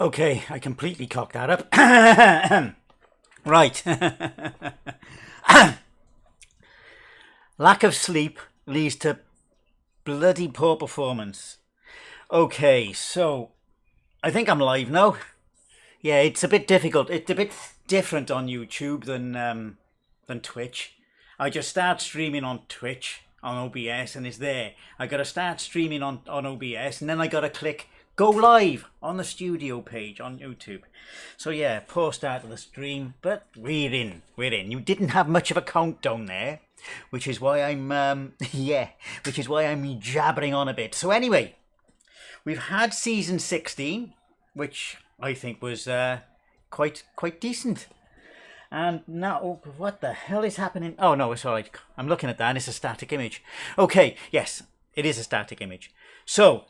Okay, I completely cocked that up. Right. Lack of sleep leads to bloody poor performance. Okay, so I think I'm live now. Yeah, it's a bit difficult. It's a bit different on YouTube than Twitch. I just start streaming on Twitch on OBS and it's there. I got to start streaming on OBS and then I got to click go live on the studio page on YouTube. So yeah, poor start of the stream, but we're in. You didn't have much of a countdown there, which is why I'm which is why I'm jabbering on a bit. So anyway, we've had season 16, which I think was quite decent. And now, what the hell is happening? Oh no, it's all right. I'm looking at that and it's a static image. Okay, yes, it is a static image. So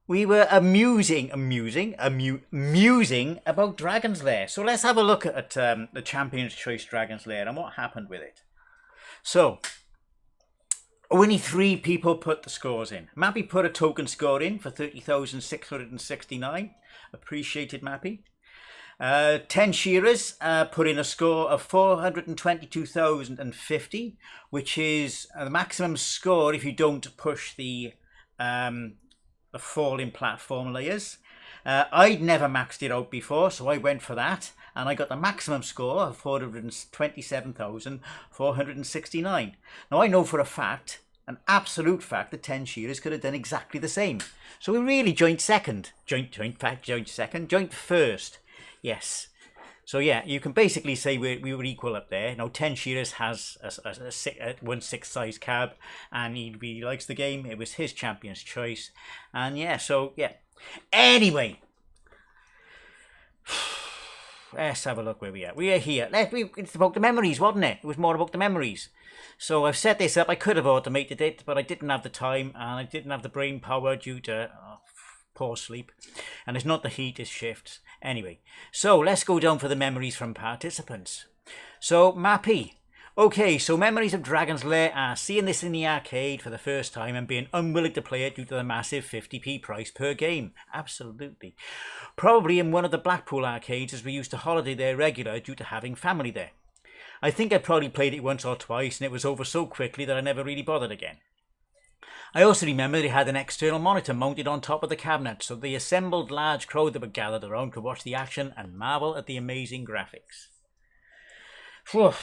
we were musing about Dragon's Lair. So let's have a look at the Champion's Choice Dragon's Lair and what happened with it. So only 3 people put the scores in. Mappy put a token score in for 30,669. Appreciated, Mappy. 10 Shearers put in a score of 422,050, which is the maximum score if you don't push the falling platform layers. I'd never maxed it out before, so I went for that, and I got the maximum score of 427,469. Now I know for a fact, an absolute fact, that 10 Shearers could have done exactly the same. So we really joint second. Joint first. Yes. So yeah, you can basically say we were equal up there. Now 10 Shearers has a 1/6 size cab and he really likes the game. It was his champion's choice. And yeah, so yeah. Anyway, let's have a look where we are. We are here. It's about the memories, wasn't it? It was more about the memories. So I've set this up. I could have automated it, but I didn't have the time and I didn't have the brain power due to poor sleep. And it's not the heat, it's shifts. Anyway, so let's go down for the memories from participants. So Mappy. Okay, so memories of Dragon's Lair are seeing this in the arcade for the first time and being unwilling to play it due to the massive 50p price per game. Absolutely. Probably in one of the Blackpool arcades as we used to holiday there regular due to having family there. I think I probably played it once or twice and it was over so quickly that I never really bothered again. I also remember they had an external monitor mounted on top of the cabinet, so the assembled large crowd that were gathered around could watch the action and marvel at the amazing graphics. Whew.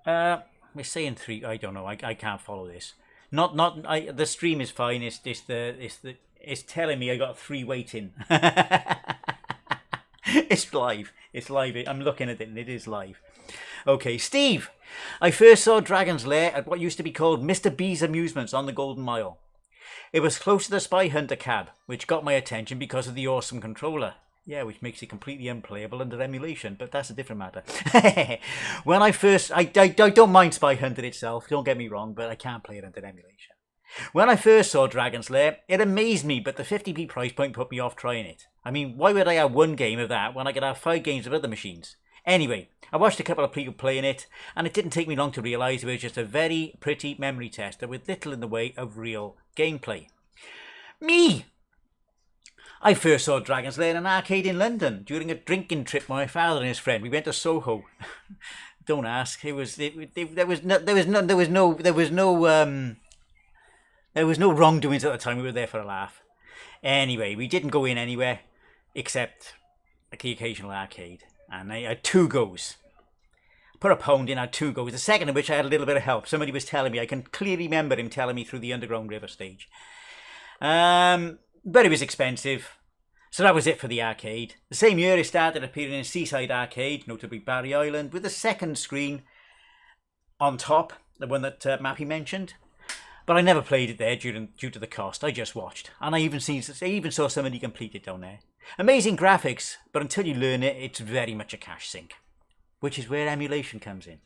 We're saying 3. I don't know. I can't follow this. The stream is fine. It's telling me I got 3 waiting. It's live. It's live. I'm looking at it and it is live. Okay, Steve. I first saw Dragon's Lair at what used to be called Mr. B's Amusements on the Golden Mile. It was close to the Spy Hunter cab, which got my attention because of the awesome controller. Yeah, which makes it completely unplayable under emulation, but that's a different matter. When I don't mind Spy Hunter itself, don't get me wrong, but I can't play it under emulation. When I first saw Dragon's Lair, it amazed me, but the 50p price point put me off trying it. I mean, why would I have 1 game of that when I could have 5 games of other machines? Anyway, I watched a couple of people playing it, and it didn't take me long to realise it was just a very pretty memory tester with little in the way of real gameplay. Me! I first saw Dragon's Lair in an arcade in London during a drinking trip with my father and his friend. We went to Soho. Don't ask. There was no wrongdoings at the time. We were there for a laugh. Anyway, we didn't go in anywhere except the occasional arcade. And I had 2 goes. Put a pound in, I had 2 goes. The second of which I had a little bit of help. Somebody was telling me. I can clearly remember him telling me through the Underground River stage. But it was expensive. So that was it for the arcade. The same year it started appearing in Seaside Arcade, notably Barry Island, with the second screen on top, the one that Mappy mentioned. But I never played it there due to the cost. I just watched. And I even saw somebody complete it down there. Amazing graphics, but until you learn it, it's very much a cash sink. Which is where emulation comes in.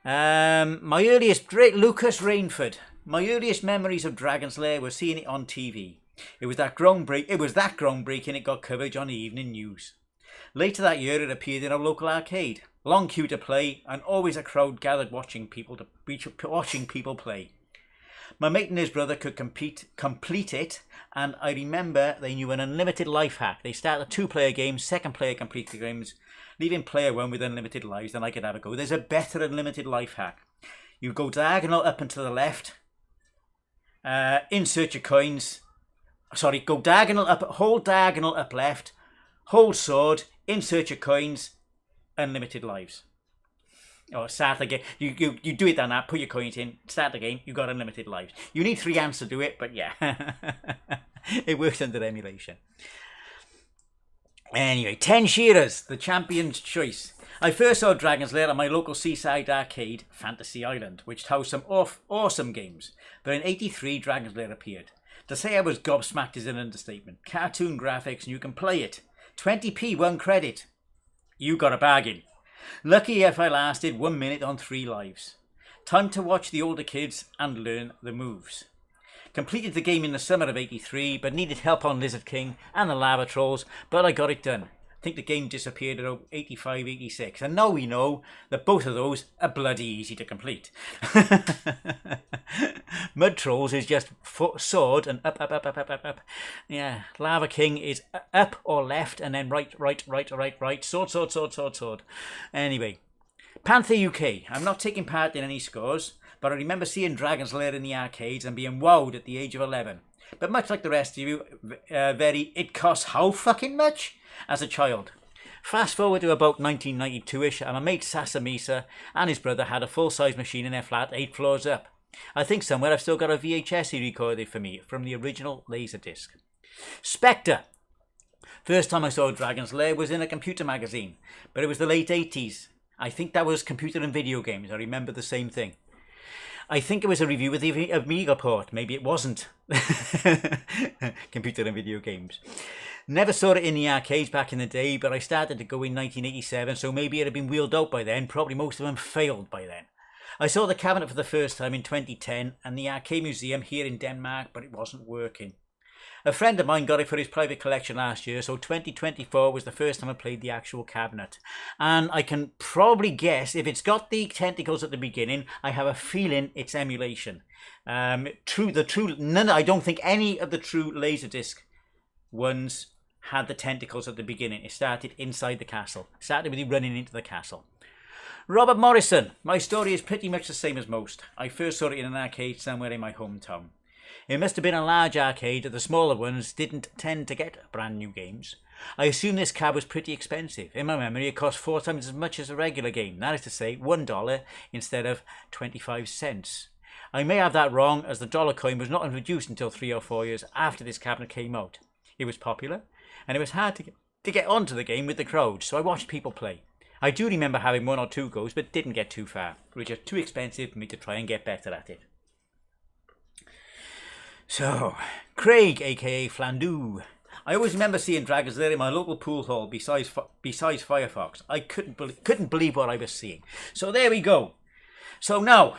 My earliest, Lucas Rainford. My earliest memories of Dragon's Lair were seeing it on TV. It was that groundbreaking it got coverage on the evening news. Later that year it appeared in our local arcade. Long queue to play and always a crowd gathered watching people play. My mate and his brother could complete it, and I remember they knew an unlimited life hack. They started 2-player games, second player complete the games, leaving player 1 with unlimited lives, then I could have a go. There's a better unlimited life hack. You go diagonal up and to the left, insert your coins, go diagonal up, hold diagonal up left, hold sword, insert your coins, unlimited lives. Or start the game. You do it on that, put your coins in, start the game, you've got unlimited lives. You need 3 hands to do it, but yeah. It works under emulation. Anyway, 10 Shearers, the champion's choice. I first saw Dragon's Lair at my local seaside arcade, Fantasy Island, which housed some awesome games. But in '83, Dragon's Lair appeared. To say I was gobsmacked is an understatement. Cartoon graphics and you can play it. 20p, 1 credit. You got a bargain. Lucky if I lasted 1 minute on 3 lives. Time to watch the older kids and learn the moves. Completed the game in the summer of '83, but needed help on Lizard King and the Lava Trolls, but I got it done. I think the game disappeared at '85, '86, and now we know that both of those are bloody easy to complete. Mud Trolls is just sword and up. Yeah, Lava King is up or left and then right, sword. Anyway, Panther UK. I'm not taking part in any scores, but I remember seeing Dragon's Lair in the arcades and being wowed at the age of 11. But much like the rest of you, it costs how fucking much? As a child. Fast forward to about 1992ish, and my mate Mamemeister and his brother had a full-size machine in their flat 8 floors up. I think somewhere I've still got a VHS he recorded for me from the original Laserdisc. Spectre. First time I saw Dragon's Lair was in a computer magazine, but it was the late 80s. I think that was Computer and Video Games. I remember the same thing. I think it was a review of the Amiga port. Maybe it wasn't. Computer and Video Games. Never saw it in the arcades back in the day, but I started to go in 1987, so maybe it had been wheeled out by then. Probably most of them failed by then. I saw the cabinet for the first time in 2010 and the arcade museum here in Denmark, but it wasn't working. A friend of mine got it for his private collection last year, so 2024 was the first time I played the actual cabinet. And I can probably guess, if it's got the tentacles at the beginning, I have a feeling it's emulation. I don't think any of the true Laserdisc ones had the tentacles at the beginning. It started inside the castle. It started with you running into the castle. Robert Morrison. My story is pretty much the same as most. I first saw it in an arcade somewhere in my hometown. It must have been a large arcade, the smaller ones didn't tend to get brand new games. I assume this cab was pretty expensive. In my memory, it cost 4 times as much as a regular game. That is to say, $1 instead of 25 cents. I may have that wrong, as the dollar coin was not introduced until 3 or 4 years after this cabinet came out. It was popular, and it was hard to get onto the game with the crowd, so I watched people play. I do remember having 1 or 2 goes, but didn't get too far. It was just too expensive for me to try and get better at it. So, Craig, aka Flandoo. I always remember seeing Dragon's Lair in my local pool hall besides Firefox. I couldn't believe what I was seeing. So there we go. So now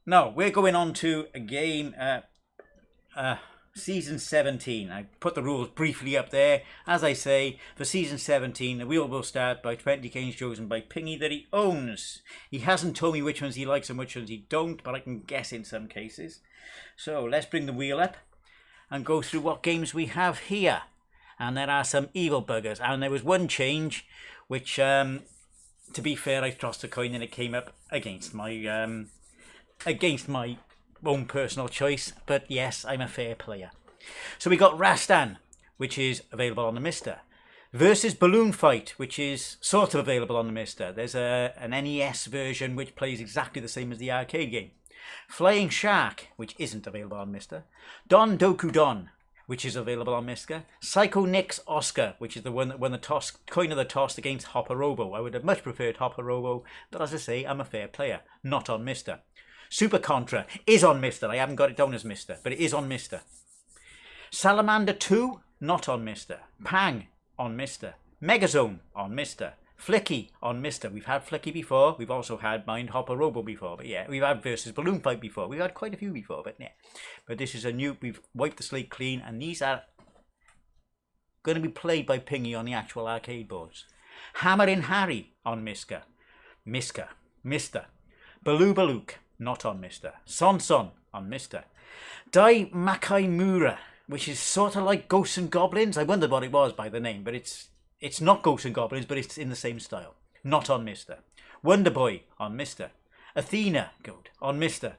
we're going on to a game, Season 17. I put the rules briefly up there. As I say, for Season 17, the wheel will start by 20 games chosen by Pinge that he owns. He hasn't told me which ones he likes and which ones he don't, but I can guess in some cases. So let's bring the wheel up and go through what games we have here. And there are some evil buggers. And there was one change, which, to be fair, I tossed a coin and it came up against my own personal choice, but yes, I'm a fair player. So we got Rastan, which is available on the Mister, versus Balloon Fight, which is sort of available on the Mister. There's an NES version which plays exactly the same as the arcade game. Flying Shark, which isn't available on Mister. Don Doku Don, which is available on Mister. Psycho Nick's Oscar, which is the one that won the coin of the toss against Hopper Robo. I would have much preferred Hopper Robo, but as I say, I'm a fair player, not on Mister. Super Contra is on Mister. I haven't got it down as Mister, but it is on Mister. Salamander 2, not on Mister. Pang, on Mister. Megazone, on Mister. Flicky, on Mister. We've had Flicky before. We've also had Mind Hopper Robo before. But yeah, we've had versus Balloon Fight before. We've had quite a few before, but yeah. But this is a new, we've wiped the slate clean, and these are going to be played by Pinge on the actual arcade boards. Hammerin' Harry, on Mister. Baloo Balook, not on Mister. Son Son, on Mister. Dai Makaimura, which is sort of like Ghosts and Goblins. I wondered what it was by the name, but it's not Ghosts and Goblins, but it's in the same style. Not on Mister. Wonder Boy on Mister. Athena, good, on Mister.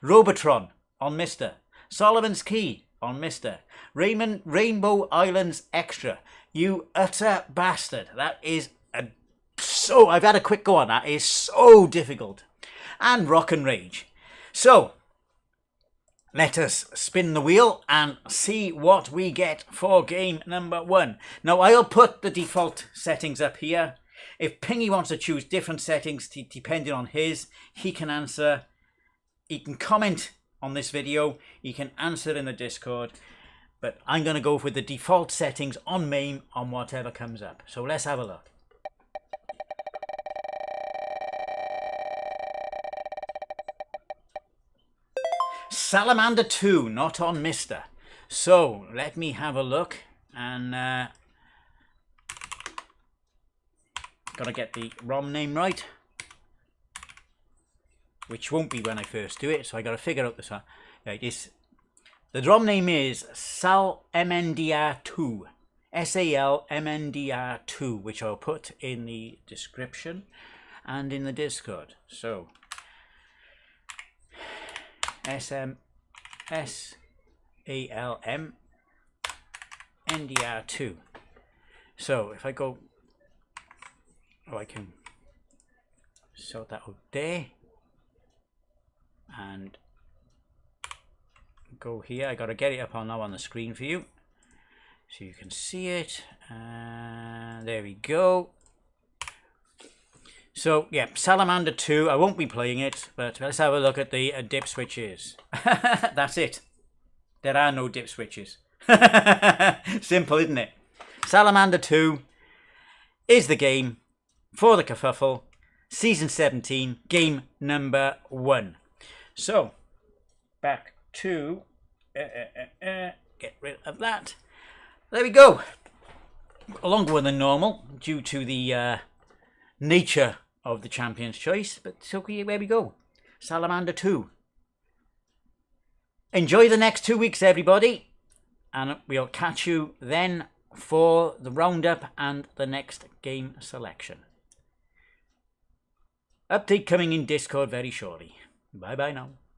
Robotron on Mister. Solomon's Key on Mister. Rainbow Islands Extra. You utter bastard. That is I've had a quick go on that. It is so difficult. And Rock and Rage. So, let us spin the wheel and see what we get for game number 1. Now, I'll put the default settings up here. If Pinge wants to choose different settings depending on his, he can answer. He can comment on this video. He can answer in the Discord. But I'm going to go with the default settings on MAME on whatever comes up. So let's have a look. Salamander 2, not on Mister. So let me have a look, and gotta get the ROM name right, which won't be when I first do it. So I gotta figure out this one. Right, the ROM name is Salamander 2, Salmndr 2, which I'll put in the description and in the Discord. So Salmndr 2. So if I go, I can sort that out there and go here. I got to get it up now on the screen for you so you can see it. There we go. So, yeah, Salamander 2, I won't be playing it, but let's have a look at the dip switches. That's it. There are no dip switches. Simple, isn't it? Salamander 2 is the game for the Kerfuffle, Season 17, game number 1. So, back to... get rid of that. There we go. Longer than normal, due to the nature of the Champion's Choice, but so where we go. Salamander 2. Enjoy the next 2 weeks, everybody, and we'll catch you then for the roundup and the next game selection. Update coming in Discord very shortly. Bye bye now.